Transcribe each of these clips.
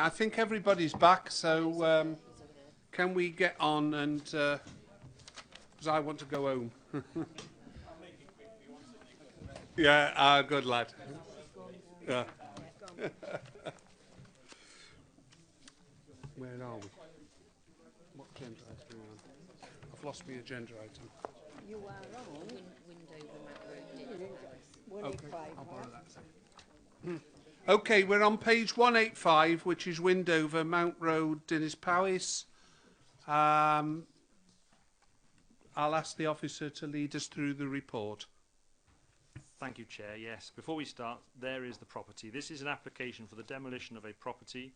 I think everybody's back, so can we get on and because I want to go home. Yeah, good lad. Yeah. Where are we? What agenda item are we on? I've lost my agenda item. You are on Okay, I'll borrow that. Okay, we're on page 185, which is Windover, Mount Road, Dinas Powys. I'll ask the officer to lead us through the report. Thank you, Chair. Yes, before we start, there is the property. This is an application for the demolition of a property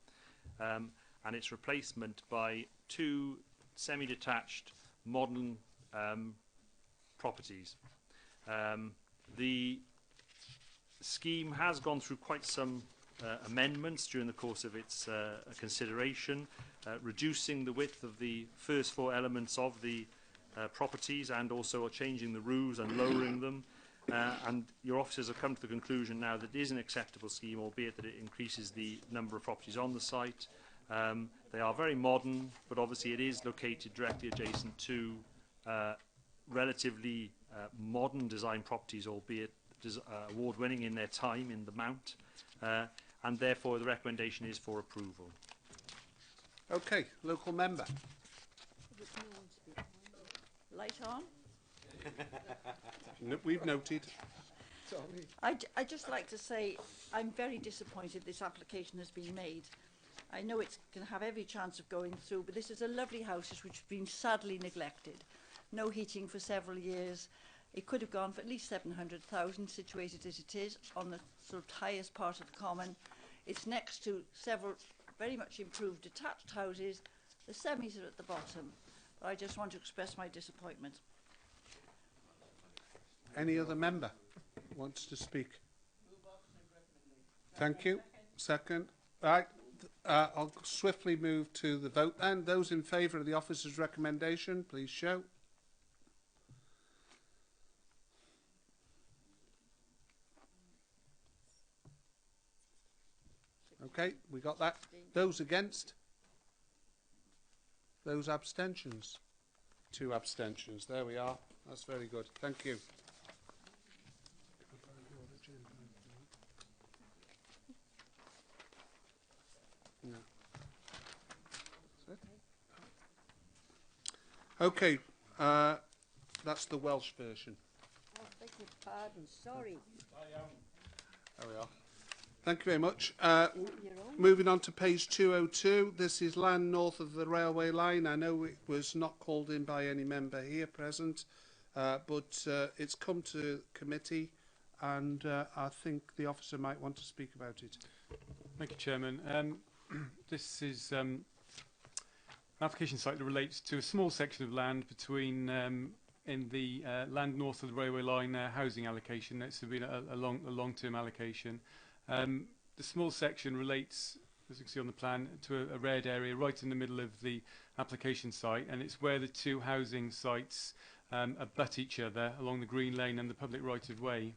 and its replacement by two semi-detached modern properties. The scheme has gone through quite some amendments during the course of its consideration, reducing the width of the first four elements of the properties and also changing the roofs and lowering them. And your officers have come to the conclusion now that it is an acceptable scheme, albeit that it increases the number of properties on the site. They are very modern, but obviously it is located directly adjacent to relatively modern design properties, albeit award-winning in their time in the Mount, and therefore the recommendation is for approval. Okay, local member. light on. No, we've noted. I'd just like to say I'm very disappointed this application has been made. I know it's going to have every chance of going through, but this is a lovely house which has been sadly neglected. No heating for several years. It could have gone for at least 700,000, situated as it is on the sort of highest part of the common. It's next to several very much improved detached houses. The semis are at the bottom. But I just want to express my disappointment. Any other member wants to speak? Thank you. Second. Right. I'll swiftly move to the vote then. Those in favour of the officer's recommendation, please show. Okay, we got that. Those against? Those abstentions? 2 abstentions. There we are. That's very good. Thank you. No. Okay, that's the Welsh version. Oh, beg your pardon, sorry. There we are. Thank you very much. Moving on to page 202, this is land north of the railway line. I know it was not called in by any member here present, but it's come to committee, and I think the officer might want to speak about it. Thank you, Chairman. This is an application site that relates to a small section of land between in the land north of the railway line housing allocation. It's been a long-term allocation. The small section relates, as you can see on the plan, to a red area right in the middle of the application site, and it's where the two housing sites abut each other along the green lane and the public right-of-way.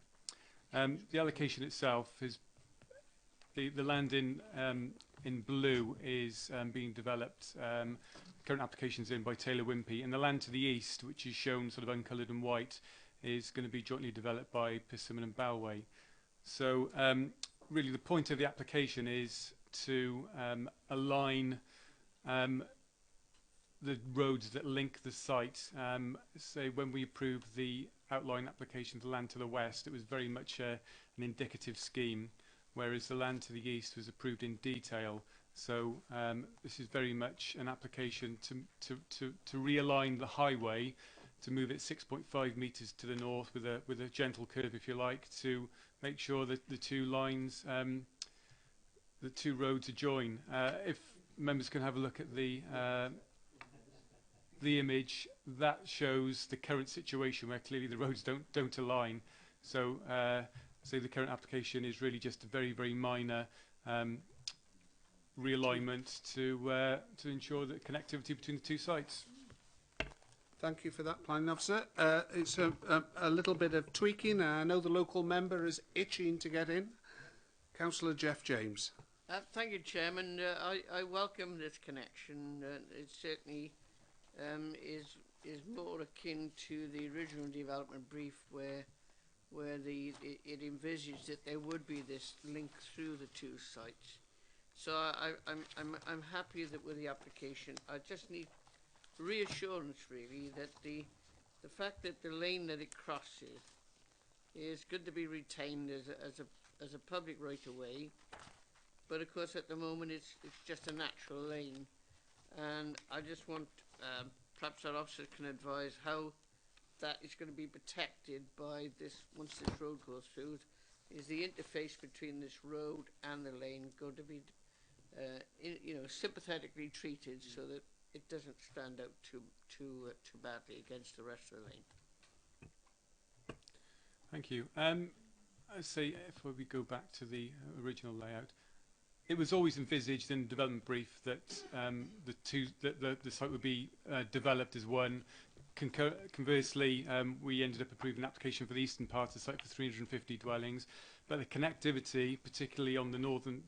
The allocation itself is the land in blue is being developed. Current applications in by Taylor Wimpey, and the land to the east, which is shown sort of uncoloured and white, is going to be jointly developed by Persimmon and Bellway. So really the point of the application is to align the roads that link the site. So when we approved the outline application for land to the west, it was very much an indicative scheme, whereas the land to the east was approved in detail. So this is very much an application to realign the highway, to move it 6.5 metres to the north with a gentle curve, if you like, to make sure that the two lines, the two roads adjoin. If members can have a look at the image, that shows the current situation where clearly the roads don't align. So so the current application is really just a very, very minor realignment to ensure that connectivity between the two sites. Thank you for that, Planning Officer. It's a little bit of tweaking. I know the local member is itching to get in. Councillor Jeff James. Thank you, Chairman. I welcome this connection. It certainly is more akin to the original development brief, where it envisaged that there would be this link through the two sites. So I'm happy that with the application, I just need reassurance really that the fact that the lane that it crosses is good to be retained as a public right of way. But of course, at the moment, it's just a natural lane, and I just want perhaps our officers can advise how that is going to be protected by this once this road goes through. Is the interface between this road and the lane going to be, sympathetically treated so that it doesn't stand out too badly against the rest of the lane? Thank you. I say if we go back to the original layout, it was always envisaged in the development brief that the site would be developed as one. Conversely, we ended up approving an application for the eastern part of the site for 350 dwellings, but the connectivity, particularly on the northern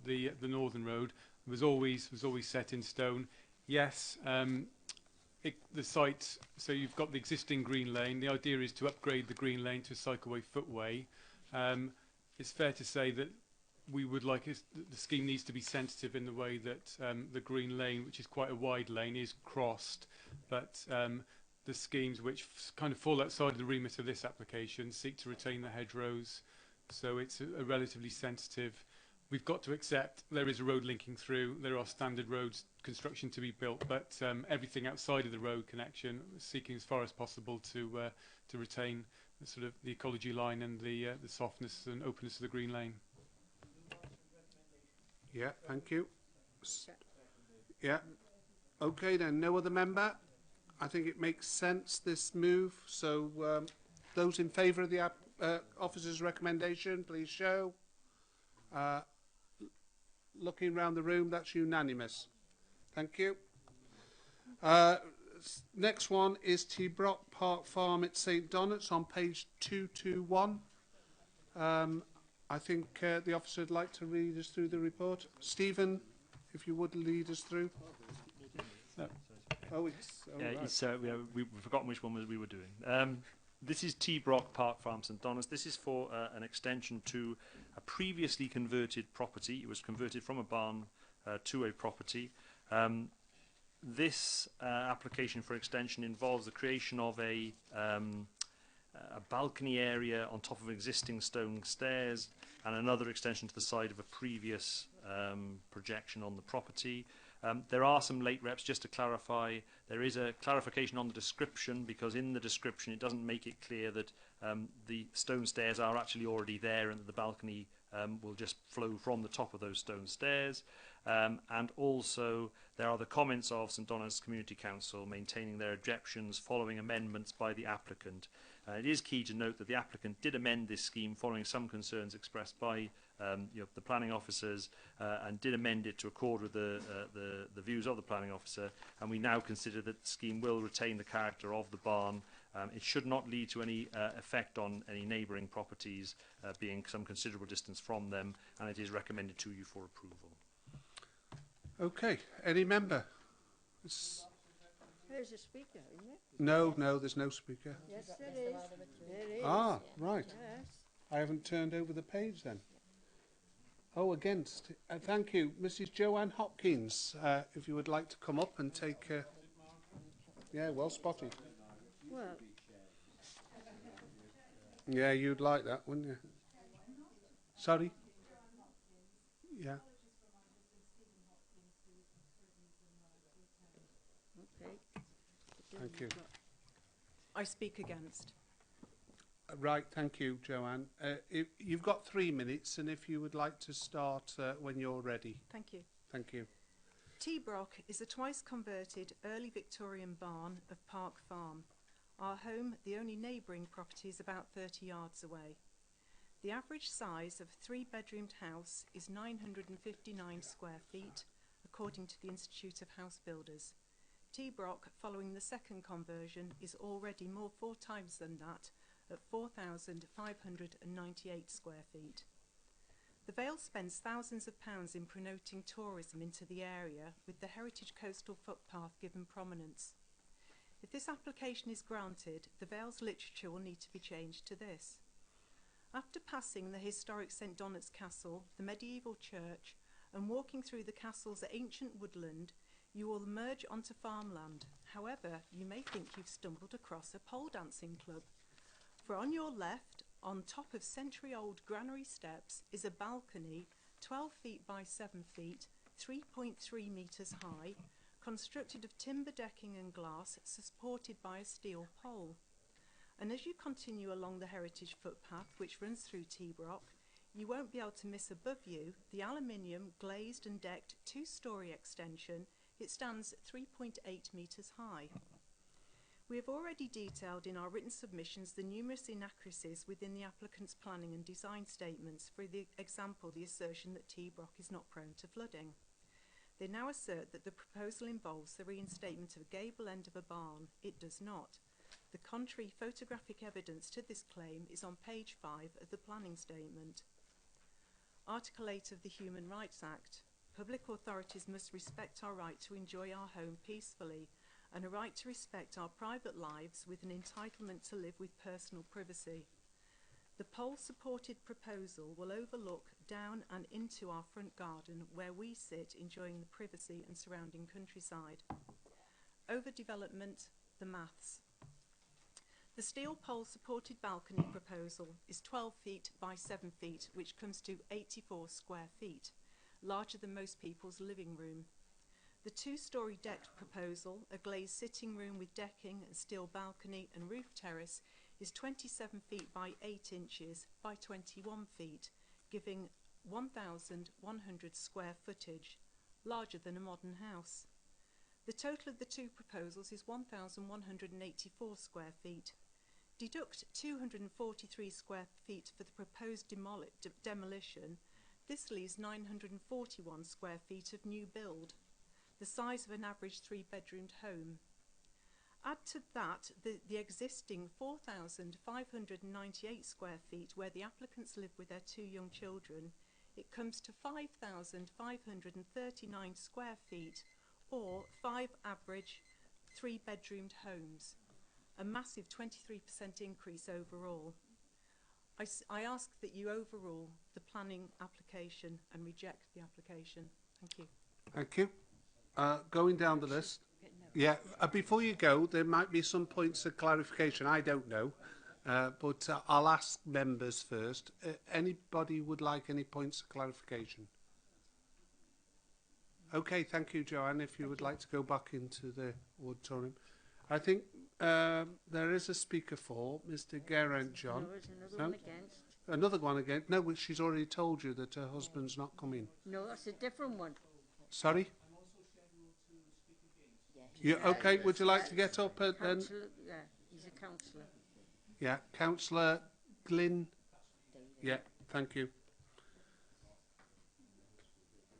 road, was always set in stone. Yes, the site. So you've got the existing green lane. The idea is to upgrade the green lane to a cycleway footway. It's fair to say that we would like the scheme needs to be sensitive in the way that the green lane, which is quite a wide lane, is crossed, but the schemes which kind of fall outside of the remit of this application seek to retain the hedgerows, so it's a relatively sensitive. We've got to accept there is a road linking through. There are standard roads construction to be built, but everything outside of the road connection, seeking as far as possible to retain the sort of the ecology line and the softness and openness of the green lane. Yeah, thank you. Yeah. Okay then, no other member? I think it makes sense, this move. So those in favour of the officer's recommendation, please show. Looking around the room, that's unanimous. Thank you. Next one is T-Brock Park Farm at St Donat's on page 221. I think the officer would like to read us through the report. Stephen, if you would lead us through. No. Oh, it's... Oh, yeah, right. We've forgotten which one we were doing. This is T-Brock Park Farm, St Donat's. This is for an extension to a previously converted property. It was converted from a barn to a property. This application for extension involves the creation of a balcony area on top of existing stone stairs and another extension to the side of a previous projection on the property. There are some late reps, just to clarify. There is a clarification on the description, because in the description it doesn't make it clear that the stone stairs are actually already there and that the balcony will just flow from the top of those stone stairs. And also there are the comments of St Donat's Community Council maintaining their objections following amendments by the applicant. It is key to note that the applicant did amend this scheme following some concerns expressed by the planning officers, and did amend it to accord with the views of the planning officer, and we now consider that the scheme will retain the character of the barn. It should not lead to any effect on any neighbouring properties, being some considerable distance from them, and it is recommended to you for approval. Okay, any member? There's a speaker, isn't it? No, there's no speaker. Yes, there is. There is. Ah, right. Yes. I haven't turned over the page then. Oh, against. Thank you. Mrs. Joanne Hopkins, if you would like to come up and take... yeah, well spotted. Well, yeah, you'd like that, wouldn't you? Sorry? Yeah. okay. Thank you. I speak against. Right, thank you, Joanne. You've got 3 minutes, and if you would like to start when you're ready. Thank you. Thank you. T-Brock is a twice converted early Victorian barn of Park Farm. Our home, the only neighbouring property, is about 30 yards away. The average size of a 3-bedroomed house is 959 square feet, according to the Institute of House Builders. T-Brock, following the second conversion, is already 4 times than that, at 4,598 square feet. The Vale spends thousands of pounds in promoting tourism into the area, with the heritage coastal footpath given prominence. If this application is granted, the Vale's literature will need to be changed to this. After passing the historic St Donat's Castle, the medieval church, and walking through the castle's ancient woodland, you will emerge onto farmland. However, you may think you've stumbled across a pole dancing club. For on your left, on top of century-old granary steps, is a balcony 12 feet by 7 feet, 3.3 metres high, constructed of timber decking and glass, supported by a steel pole. And as you continue along the heritage footpath which runs through T-Brock, you won't be able to miss above you the aluminium glazed and decked 2-storey extension. It stands 3.8 metres high. We have already detailed in our written submissions the numerous inaccuracies within the applicant's planning and design statements. For example, the assertion that T-Brock is not prone to flooding. They now assert that the proposal involves the reinstatement of a gable end of a barn. It does not. The contrary photographic evidence to this claim is on page 5 of the planning statement. Article 8 of the Human Rights Act. Public authorities must respect our right to enjoy our home peacefully, and a right to respect our private lives with an entitlement to live with personal privacy. The pole-supported proposal will overlook down and into our front garden, where we sit enjoying the privacy and surrounding countryside. Overdevelopment, the maths. The steel pole-supported balcony proposal is 12 feet by 7 feet, which comes to 84 square feet, larger than most people's living room. The 2-storey decked proposal, a glazed sitting room with decking and steel balcony and roof terrace, is 27 feet by 8 inches by 21 feet, giving 1,100 square footage, larger than a modern house. The total of the two proposals is 1,184 square feet. Deduct 243 square feet for the proposed demolition. This leaves 941 square feet of new build, the size of an average 3-bedroomed home. Add to that the existing 4,598 square feet where the applicants live with their 2 young children. It comes to 5,539 square feet, or 5 average 3-bedroomed homes. A massive 23% increase overall. I ask that you overrule the planning application and reject the application. Thank you. Thank you. Going down the list. Yeah, before you go, there might be some points of clarification. I don't know, but I'll ask members first. Anybody would like any points of clarification? Okay, thank you, Joanne. If you would like to go back into the auditorium. I think there is a speaker for Mr. Geraint John. No, there's another one against. Another one again. No, she's already told you that her husband's not coming. No, that's a different one. Sorry? You, okay, would you like to get up then? Yeah, he's a councillor. Yeah, Councillor Glyn. Yeah, thank you.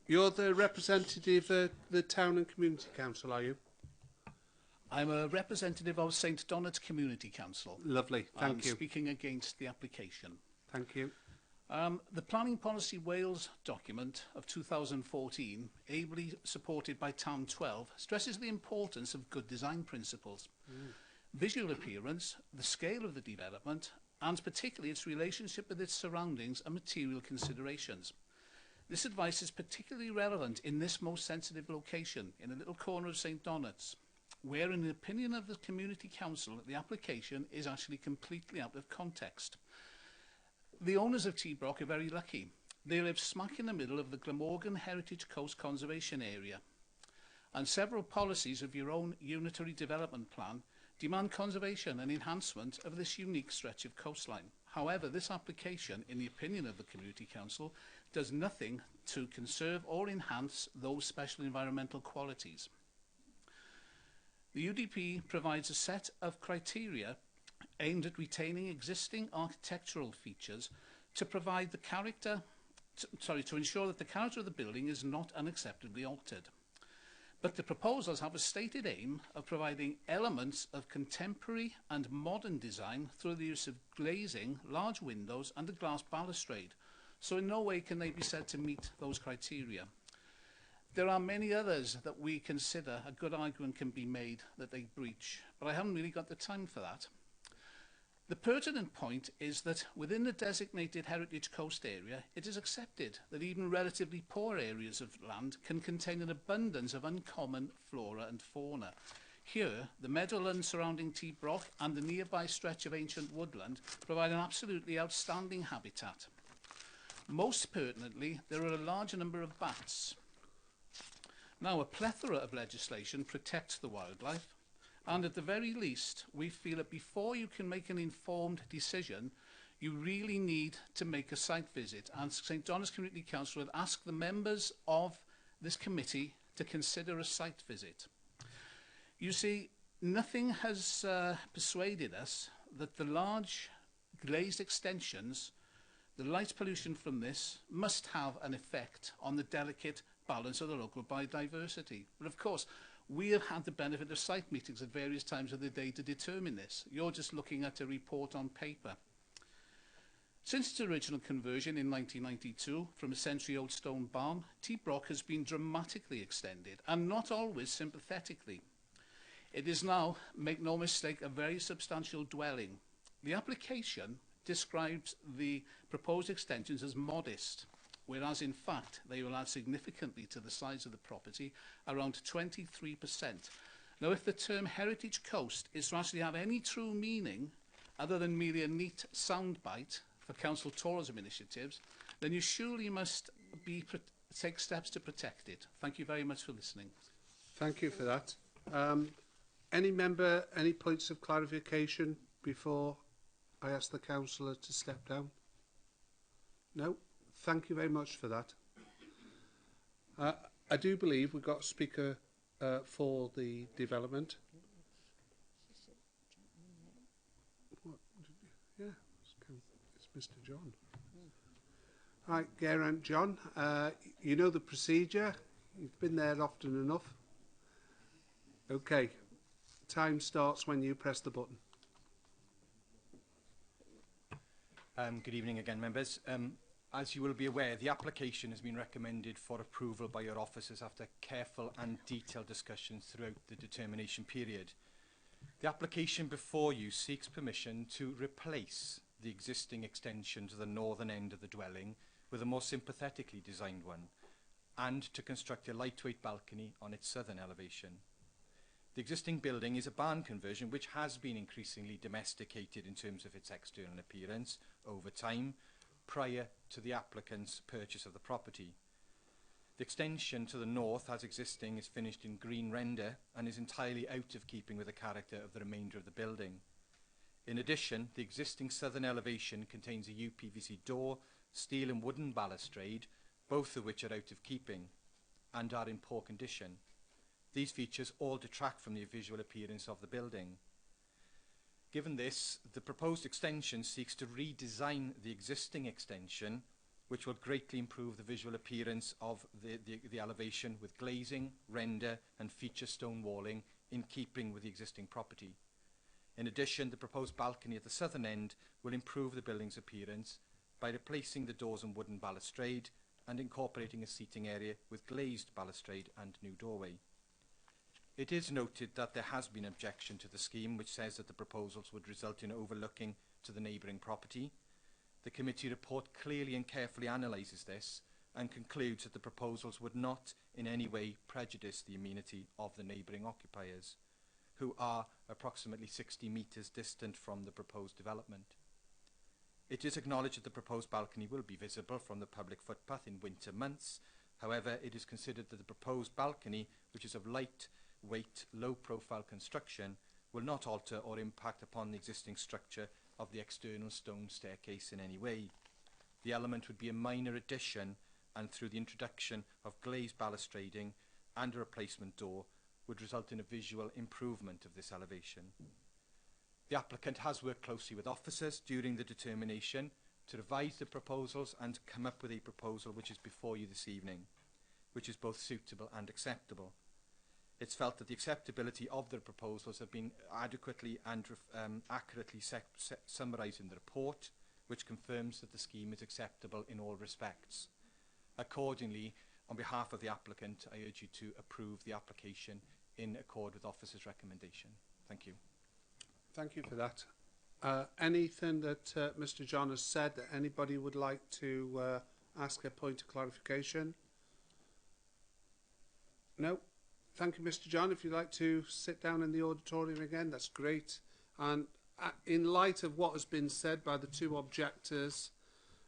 You're the representative of the Town and Community Council, are you? I'm a representative of St Donat's Community Council. Lovely, thank you. Speaking against the application. Thank you. The Planning Policy Wales document of 2014, ably supported by Town 12, stresses the importance of good design principles. Visual appearance, the scale of the development, and particularly its relationship with its surroundings and material considerations. This advice is particularly relevant in this most sensitive location, in a little corner of St Donat's, where, in the opinion of the Community Council, the application is actually completely out of context. The owners of T-Brock are very lucky. They live smack in the middle of the Glamorgan Heritage Coast Conservation Area, and several policies of your own unitary development plan demand conservation and enhancement of this unique stretch of coastline. However, this application, in the opinion of the Community Council, does nothing to conserve or enhance those special environmental qualities. The UDP provides a set of criteria aimed at retaining existing architectural features to provide the character, to ensure that the character of the building is not unacceptably altered. But the proposals have a stated aim of providing elements of contemporary and modern design through the use of glazing, large windows and a glass balustrade, so in no way can they be said to meet those criteria. There are many others that we consider a good argument can be made that they breach, but I haven't really got the time for that. The pertinent point is that within the designated Heritage Coast area, it is accepted that even relatively poor areas of land can contain an abundance of uncommon flora and fauna. Here, the meadowland surrounding Tibroch and the nearby stretch of ancient woodland provide an absolutely outstanding habitat. Most pertinently, there are a large number of bats. Now, a plethora of legislation protects the wildlife, and at the very least, we feel that before you can make an informed decision, you really need to make a site visit. And St Donna's Community Council would ask the members of this committee to consider a site visit. You see, nothing has persuaded us that the large glazed extensions, the light pollution from this, must have an effect on the delicate balance of the local biodiversity. But of course, we have had the benefit of site meetings at various times of the day to determine this. You're just looking at a report on paper. Since its original conversion in 1992 from a century-old stone barn, Tibroch has been dramatically extended, and not always sympathetically. It is now, make no mistake, a very substantial dwelling. The application describes the proposed extensions as modest, whereas in fact they will add significantly to the size of the property, around 23%. Now, if the term Heritage Coast is to actually have any true meaning other than merely a neat soundbite for council tourism initiatives, then you surely must take steps to protect it. Thank you very much for listening. Thank you for that. Any member, any points of clarification before I ask the councillor to step down? No? Thank you very much for that. I do believe we've got a speaker for the development. What? Yeah, it's Mr. John. Right, Geraint John, you know the procedure. You've been there often enough. Okay, time starts when you press the button. Good evening again, members. As you will be aware, the application has been recommended for approval by your officers after careful and detailed discussions throughout the determination period. The application before you seeks permission to replace the existing extension to the northern end of the dwelling with a more sympathetically designed one, and to construct a lightweight balcony on its southern elevation. The existing building is a barn conversion which has been increasingly domesticated in terms of its external appearance over time, prior to the applicant's purchase of the property. The extension to the north, as existing, is finished in green render and is entirely out of keeping with the character of the remainder of the building. In addition, the existing southern elevation contains a UPVC door, steel and wooden balustrade, both of which are out of keeping and are in poor condition. These features all detract from the visual appearance of the building. Given this, the proposed extension seeks to redesign the existing extension, which will greatly improve the visual appearance of the elevation with glazing, render and feature stone walling in keeping with the existing property. In addition, the proposed balcony at the southern end will improve the building's appearance by replacing the doors and wooden balustrade and incorporating a seating area with glazed balustrade and new doorway. It is noted that there has been objection to the scheme, which says that the proposals would result in overlooking to the neighbouring property. The committee report clearly and carefully analyses this and concludes that the proposals would not in any way prejudice the amenity of the neighbouring occupiers, who are approximately 60 metres distant from the proposed development. It is acknowledged that the proposed balcony will be visible from the public footpath in winter months. However, it is considered that the proposed balcony, which is of lightweight, low-profile construction, will not alter or impact upon the existing structure of the external stone staircase in any way. The element would be a minor addition, and through the introduction of glazed balustrading and a replacement door would result in a visual improvement of this elevation. The applicant has worked closely with officers during the determination to revise the proposals and come up with a proposal which is before you this evening, which is both suitable and acceptable. It's felt that the acceptability of the proposals have been adequately and accurately summarised in the report, which confirms that the scheme is acceptable in all respects. Accordingly, on behalf of the applicant, I urge you to approve the application in accord with officer's recommendation. Thank you. Thank you for that. Anything that Mr. John has said that anybody would like to ask a point of clarification? No? Thank you, Mr. John. If you'd like to sit down in the auditorium again, that's great. And in light of what has been said by the two objectors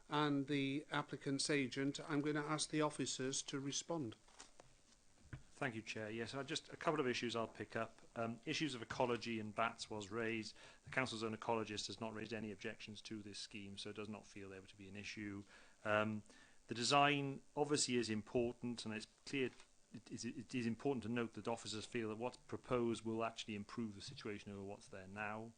and the applicant's agent, I'm going to ask the officers to respond. Thank you, Chair. Yes, just a couple of issues I'll pick up. Issues of ecology and bats was raised. The Council's own ecologist has not raised any objections to this scheme, so it does not feel there to be an issue. The design obviously is important, and it's clear it is important to note that officers feel that what's proposed will actually improve the situation over what's there now.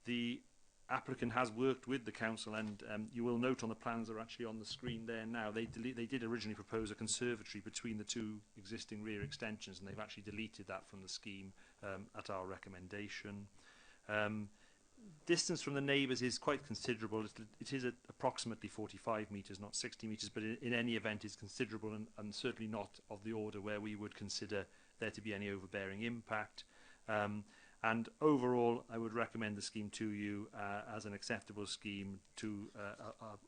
The applicant has worked with the council, and you will note on the plans that are actually on the screen there now, they did originally propose a conservatory between the two existing rear extensions, and they've actually deleted that from the scheme at our recommendation. Distance from the neighbours is quite considerable. It is at approximately 45 metres, not 60 metres, but in any event is considerable, and certainly not of the order where we would consider there to be any overbearing impact. And overall, I would recommend the scheme to you as an acceptable scheme to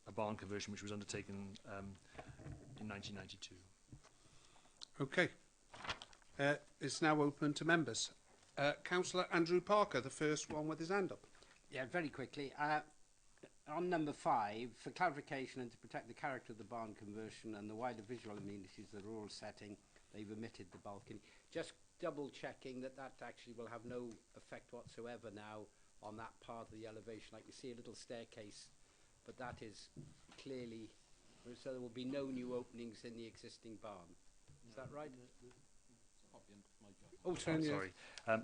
a barn conversion which was undertaken in 1992. Okay. It's now open to members. Councillor Andrew Parker, the first one with his hand up. Yeah, very quickly. On number 5, for clarification and to protect the character of the barn conversion and the wider visual amenities of the rural setting, they've omitted the balcony. Just double checking that that actually will have no effect whatsoever now on that part of the elevation. Like you see a little staircase, but that is clearly, so there will be no new openings in the existing barn. Is that right? Oh, sorry.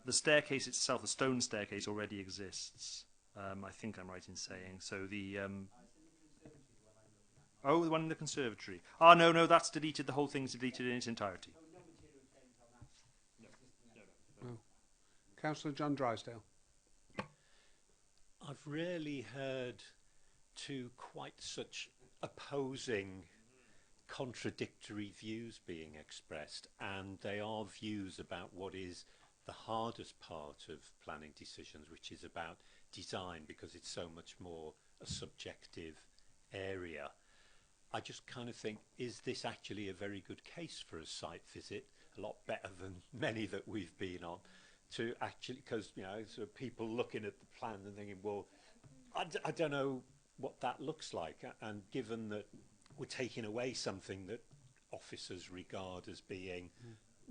The staircase itself, the stone staircase, already exists. I think I'm right in saying. So the the one in the conservatory. Oh no, that's deleted. The whole thing's deleted in its entirety. No. Councillor John Drysdale. I've rarely heard two quite such opposing, contradictory views being expressed, and they are views about what is the hardest part of planning decisions, which is about design, because it's so much more a subjective area. I just kind of think, is this actually a very good case for a site visit? A lot better than many that we've been on, to actually, because, you know, sort of people looking at the plan and thinking, well, I don't know what that looks like, and given that we're taking away something that officers regard as being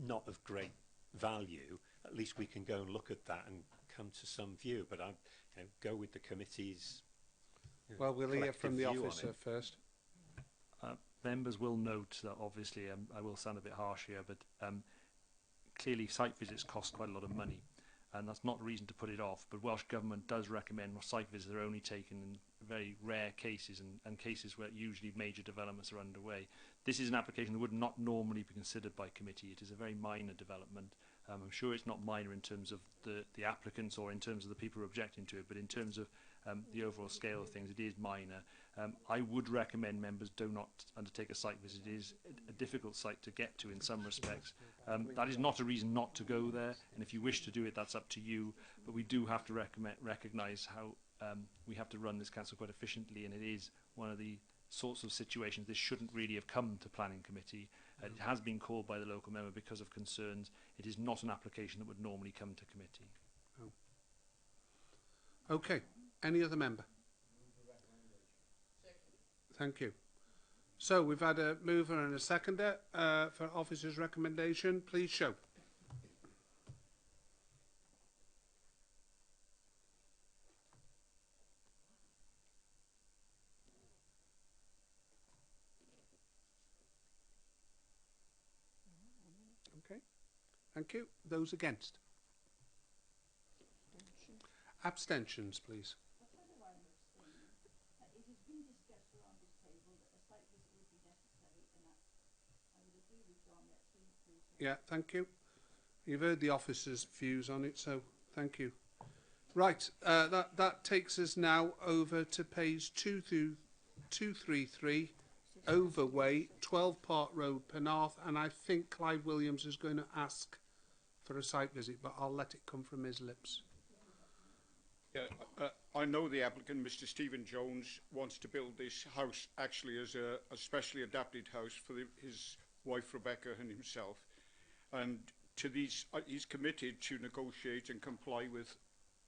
not of great value, at least we can go and look at that and come to some view. But I go with the committee's. Well, we'll hear from the officer first. Members will note that obviously, I will sound a bit harsh here, but clearly site visits cost quite a lot of money, and that's not a reason to put it off. But Welsh Government does recommend site visits are only taken in very rare cases, and cases where usually major developments are underway. This is an application that would not normally be considered by committee. It is a very minor development. I'm sure it's not minor in terms of the applicants or in terms of the people who are objecting to it, but in terms of the overall scale of things, it is minor. I would recommend members do not undertake a site visit. It is a difficult site to get to in some respects. That is not a reason not to go there, and if you wish to do it, that's up to you. But we do have to recognise how we have to run this council quite efficiently, and it is one of the sorts of situations this shouldn't really have come to planning committee. It has been called by the local member because of concerns. It is not an application that would normally come to committee. Oh. Okay. Any other member? Thank you. So we've had a mover and a seconder for officer's recommendation. Please show. Okay. Thank you. Those against? Abstentions, please. Yeah, thank you. You've heard the officer's views on it, so thank you. Right, that takes us now over to page 233, Overway, 12 Park Road, Penarth, and I think Clive Williams is going to ask for a site visit, but I'll let it come from his lips. Yeah, I know the applicant, Mr. Stephen Jones, wants to build this house actually as a specially adapted house for his wife Rebecca and himself. And to these, he's committed to negotiate and comply with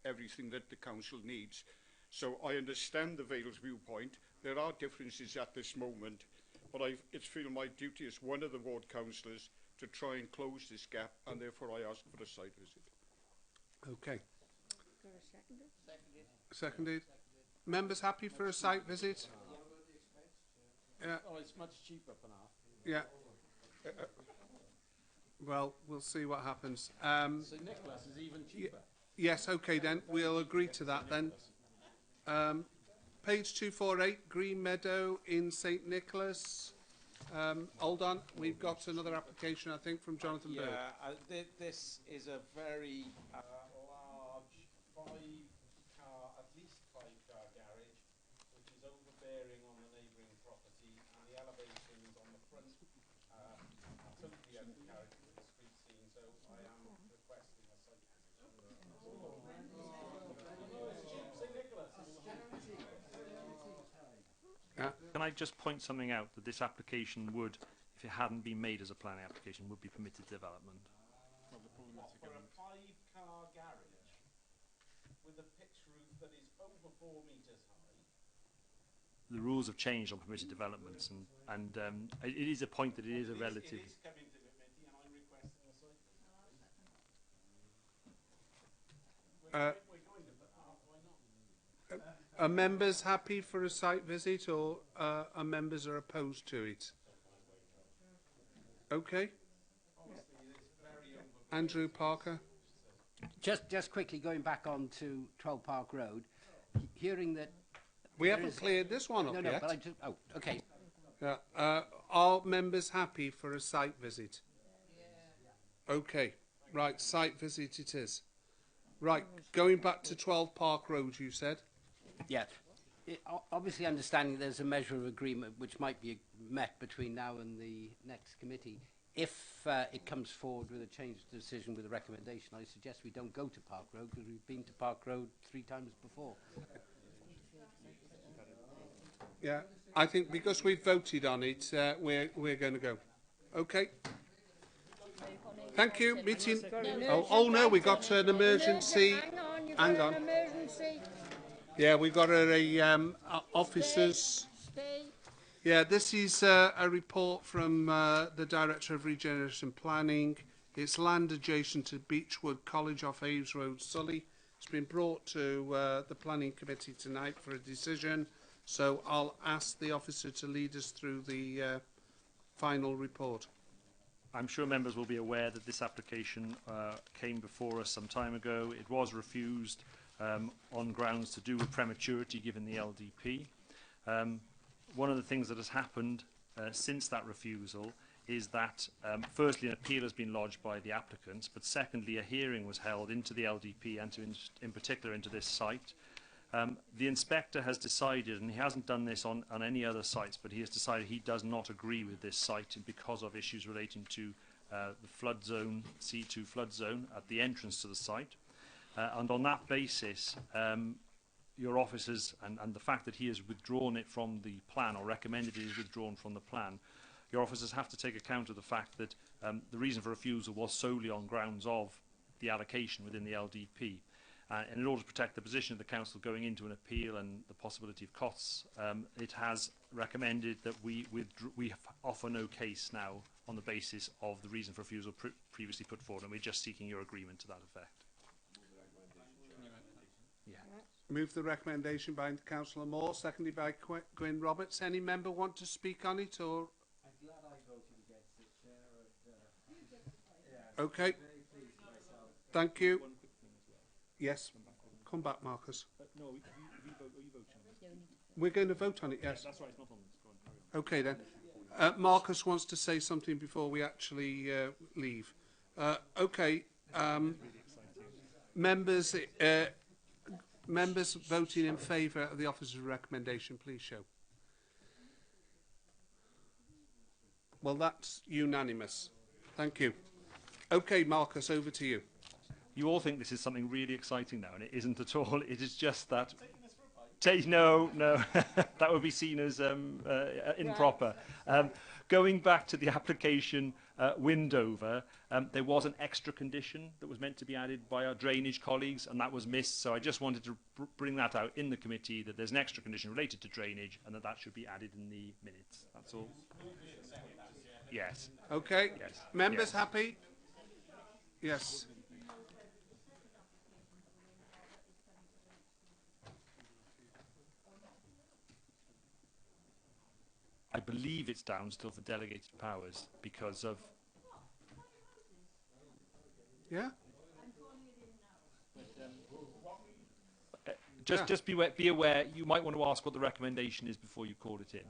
everything that the council needs. So I understand the Vale's viewpoint. There are differences at this moment, but it's feel my duty as one of the ward councillors to try and close this gap, and therefore I ask for a site visit. Okay. Seconded. Members happy for a site visit? Yeah. Oh, it's much cheaper for now. Yeah. Well, we'll see what happens. So Nicholas is even cheaper. Yes, okay then. We'll agree to that then. Page 248, Green Meadow in St Nicholas. Hold on, we've got another application, I think, from Jonathan Bird. This is a very large at least five-car garage, which is overbearing on the neighbouring property, and the elevations on the front are totally out of character with the street scene, so I am requesting a site visit. Can I just point something out, that this application would, if it hadn't been made as a planning application, would be permitted development. For a five-car garage with a pitch roof that is over 4 metres high. The rules have changed on permitted developments, and it is a point that it is a relative. It is coming to committee, and I'm requesting a site visit. We're going to Penarth, why not? Are members happy for a site visit, or are members are opposed to it? Okay. Andrew Parker. Just quickly going back on to 12 Park Road, hearing that We haven't cleared this one up no, yet. but I just okay. Yeah. Are members happy for a site visit? Okay. Right, site visit it is. Right, going back to 12 Park Road, you said? Yeah. Obviously understanding there's a measure of agreement which might be met between now and the next committee. If it comes forward with a changed decision with a recommendation, I suggest we don't go to Park Road, because we've been to Park Road 3 times before. Yeah, I think because we've voted on it, we're going to go. Okay. Thank you. Meeting. Oh no, we got an emergency. Hang on. Yeah, we got a officers. Yeah, this is a report from the Director of Regeneration Planning. It's land adjacent to Beechwood College off Aves Road, Sully. It's been brought to the Planning Committee tonight for a decision. So I'll ask the officer to lead us through the final report. I'm sure members will be aware that this application came before us some time ago. It was refused on grounds to do with prematurity given the LDP. One of the things that has happened since that refusal is that firstly an appeal has been lodged by the applicants, but secondly a hearing was held into the LDP and in particular into this site. The inspector has decided, and he hasn't done this on any other sites, but he has decided he does not agree with this site because of issues relating to the flood zone, C2 flood zone at the entrance to the site. And on that basis, your officers, and the fact that he has withdrawn it from the plan, or recommended it is withdrawn from the plan, your officers have to take account of the fact that the reason for refusal was solely on grounds of the allocation within the LDP. And in order to protect the position of the council going into an appeal and the possibility of costs, it has recommended that we offer no case now on the basis of the reason for refusal previously put forward, and we're just seeking your agreement to that effect. Yeah. Move the recommendation by Councillor Moore, seconded by Gwyn Roberts. Any member want to speak on it, or? I'm glad I voted against it, Chair. Okay. Thank you. Yes. Come back, Marcus. No, are you voting? We're going to vote on it, yes. That's right, it's not on this. Go on, Okay then. Marcus wants to say something before we actually leave. Okay. Members, Members voting in favour of the officer's recommendation, please show. Well, that's unanimous. Thank you. Okay, Marcus, over to you. You all think this is something really exciting now, and it isn't at all. It is just that... No, that would be seen as improper. Going back to the application Windover, there was an extra condition that was meant to be added by our drainage colleagues, and that was missed. So I just wanted to bring that out in the committee, that there's an extra condition related to drainage, and that should be added in the minutes. That's all. Yes. Okay. Yes. Members Yes. happy? Yes. I believe it's down still for delegated powers because of... Yeah? Just be aware, you might want to ask what the recommendation is before you call it in.